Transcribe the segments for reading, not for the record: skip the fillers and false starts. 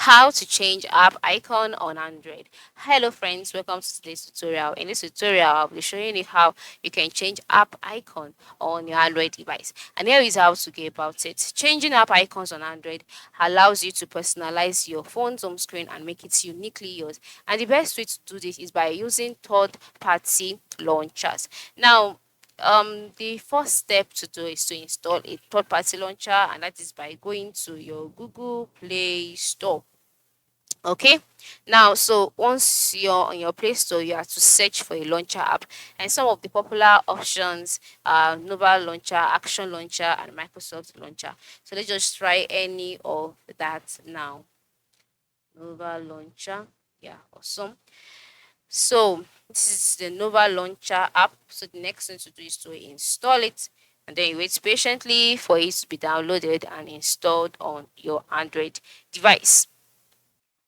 How to change app icon on Android. Hello friends, welcome to today's tutorial. In this tutorial, I'll be showing you how you can change app icon on your Android device. And here is how to go about it. Changing app icons on Android allows you to personalize your phone's home screen and make it uniquely yours. And the best way to do this is by using third-party launchers. Now, the first step to do is to install a third-party launcher, and that is by going to your Google Play Store. Okay, now so once you're on your Play Store, you have to search for a launcher app, and some of the popular options are Nova Launcher, Action Launcher, and Microsoft Launcher. So let's just try any of that now. Nova Launcher, yeah, awesome. So this is the Nova Launcher app. So the next thing to do is to install it, and then you wait patiently for it to be downloaded and installed on your Android device.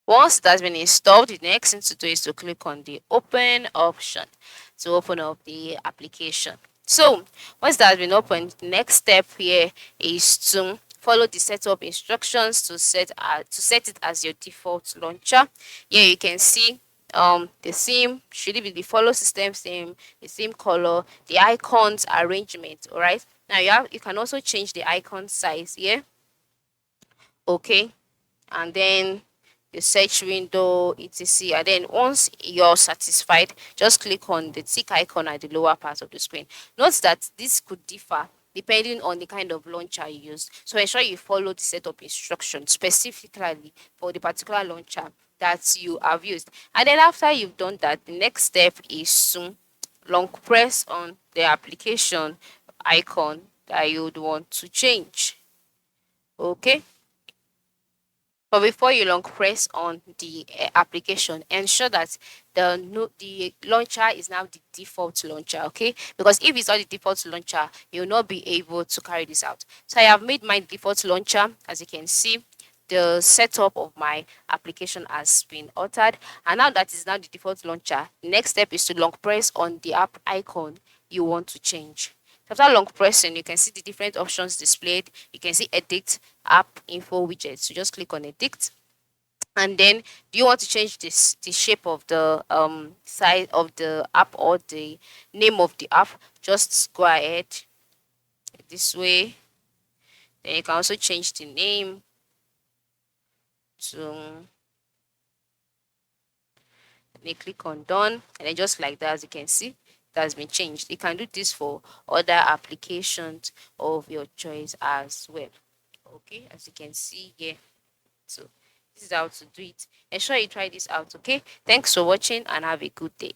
Once it has been installed, the next thing to do is to click on the open option to open up the application. So once that has been opened, the next step here is to follow the setup instructions to set it as your default launcher. Here you can see the theme, should it be the follow system theme, the theme color, the icons arrangement. All right, now you can also change the icon size here. Okay, and then the search window, etc. And then once you're satisfied, just click on the tick icon at the lower part of the screen. Note that this could differ depending on the kind of launcher you use. So ensure you follow the setup instructions specifically for the particular launcher that you have used. And then after you've done that, the next step is to long press on the application icon that you would want to change. Okay. But before you long press on the application, ensure that the launcher is now the default launcher, okay? Because if it's not the default launcher, you'll not be able to carry this out. So I have made my default launcher. As you can see, the setup of my application has been altered, and now that is now the default launcher. Next step is to long press on the app icon you want to change. After long pressing, you can see the different options displayed. You can see edit app info widget. So just click on edit. And then do you want to change the shape of the size of the app or the name of the app? Just go ahead this way. Then you can also change the name to, then click on done, and then just like that, as you can see, it has been changed. You can do this for other applications of your choice as well. Okay, as you can see here. So this is how to do it. Ensure you try this out. Okay, thanks for watching and have a good day.